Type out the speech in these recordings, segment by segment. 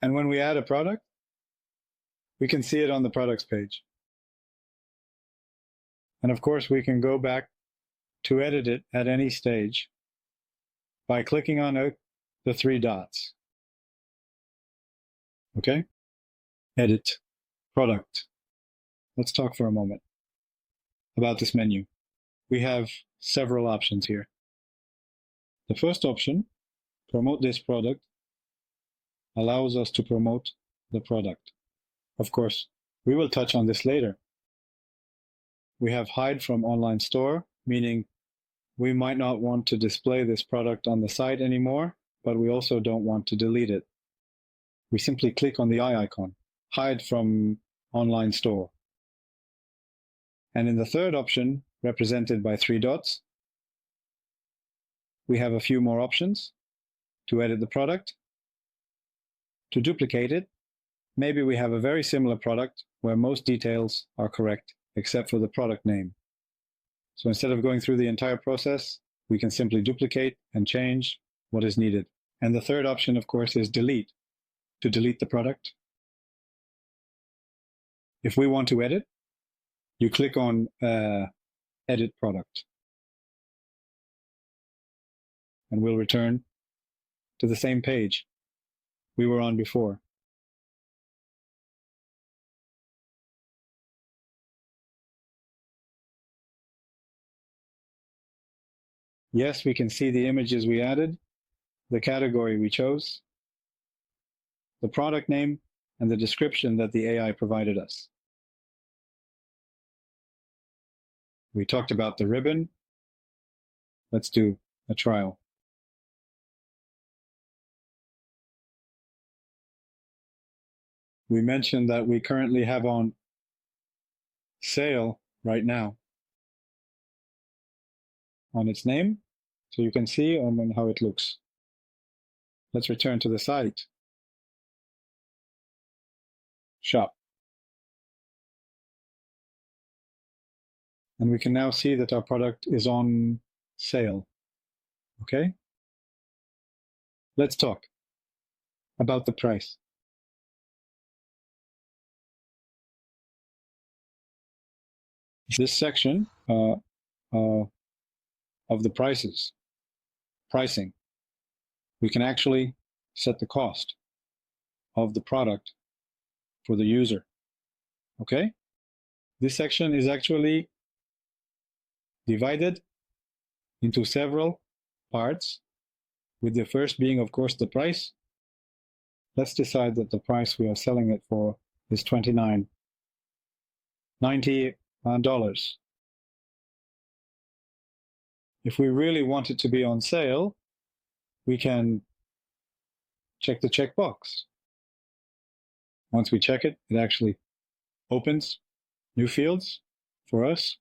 And when we add a product, we can see it on the products page. And of course, we can go back to edit it at any stage by clicking on the three dots. Okay? Edit, product. Let's talk for a moment about this menu. We have several options here. The first option, promote this product, allows us to promote the product. Of course, we will touch on this later. We have hide from online store, meaning we might not want to display this product on the site anymore, but we also don't want to delete it. We simply click on the eye icon, hide from online store. And in the third option, represented by three dots, we have a few more options to edit the product, to duplicate it. Maybe we have a very similar product where most details are correct, except for the product name. So instead of going through the entire process, we can simply duplicate and change what is needed. And the third option, of course, is delete, to delete the product. If we want to edit, you click on Edit Product. And we'll return to the same page we were on before. Yes, we can see the images we added, the category we chose, the product name, and the description that the AI provided us. We talked about the ribbon. Let's do a trial. We mentioned that we currently have on sale right now on its name, so you can see how it looks. Let's return to the site. Shop. And we can now see that our product is on sale. Okay? Let's talk about the price. This section of the pricing, we can actually set the cost of the product for the user. Okay? This section is actually divided into several parts, with the first being, of course, the price. Let's decide that the price we are selling it for is $29.90. If we really want it to be on sale, we can check the checkbox. Once we check it, it actually opens new fields for us.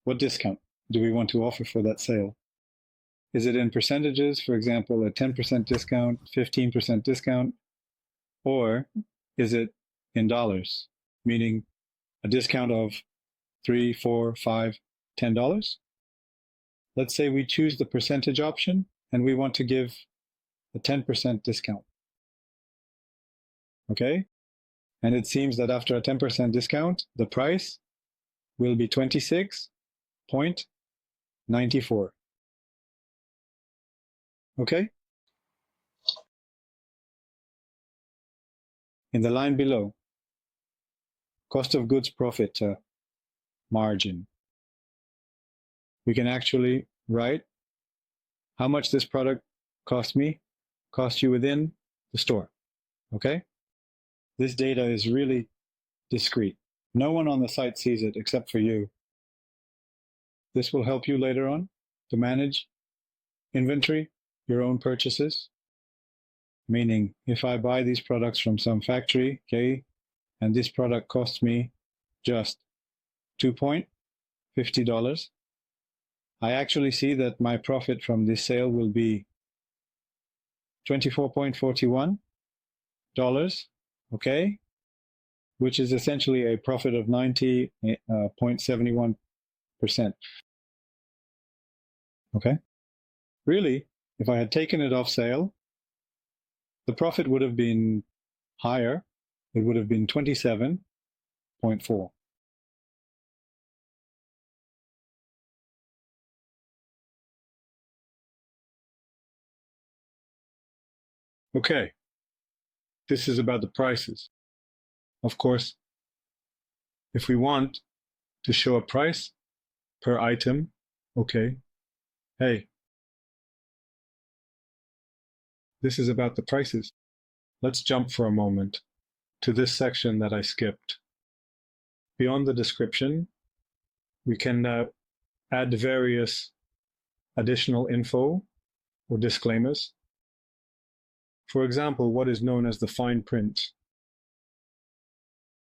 What discount do we want to offer for that sale? Is it in percentages, for example, a 10% discount, 15% discount? Or is it in dollars, meaning a discount of $3, $4, $5, $10? Let's say we choose the percentage option and we want to give a 10% discount. Okay? And it seems that after a 10% discount, the price will be $26.94. Okay? In the line below, cost of goods profit margin, we can actually write how much this product cost you within the store. Okay? This data is really discreet. No one on the site sees it except for you. This will help you later on to manage inventory, your own purchases. Meaning, if I buy these products from some factory, okay, and this product costs me just $2.50, I actually see that my profit from this sale will be $24.41, okay, which is essentially a profit of 90.71%. Okay? Really, if I had taken it off sale, the profit would have been higher. It would have been 27.4. Okay, this is about the prices. Of course, if we want to show a price per item, okay, hey, this is about the prices. Let's jump for a moment to this section that I skipped. Beyond the description, we can add various additional info or disclaimers. For example, what is known as the fine print.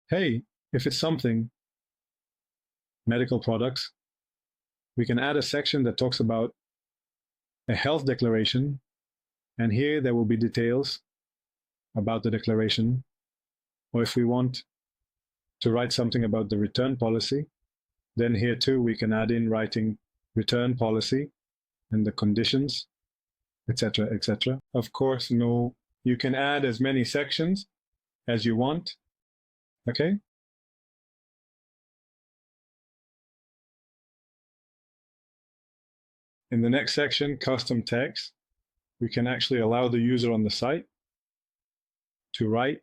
Hey, if it's something, medical products, we can add a section that talks about a health declaration, and here there will be details about the declaration. Or if we want to write something about the return policy, then here too we can add in writing return policy and the conditions, etc., etc. Of course, no, you can add as many sections as you want. Okay? In the next section, custom text, we can actually allow the user on the site to write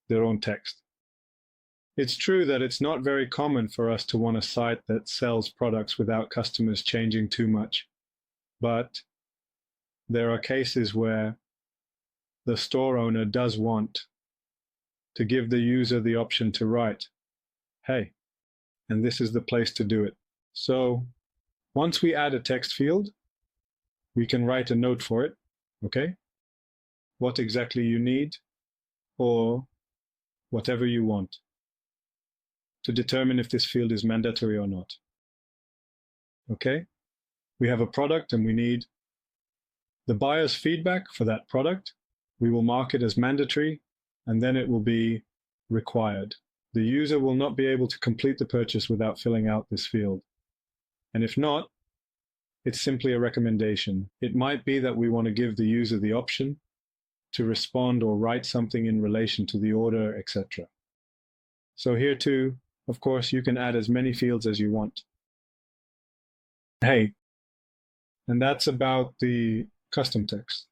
their own text. It's true that it's not very common for us to want a site that sells products without customers changing too much, but there are cases where the store owner does want to give the user the option to write, hey, and this is the place to do it. So once we add a text field, we can write a note for it, okay? What exactly you need, or whatever you want, to determine if this field is mandatory or not. Okay? We have a product and we need the buyer's feedback for that product. We will mark it as mandatory, and then it will be required. The user will not be able to complete the purchase without filling out this field. And if not, it's simply a recommendation. It might be that we want to give the user the option to respond or write something in relation to the order, etc. So here too, of course, you can add as many fields as you want. Hey, and that's about the custom text.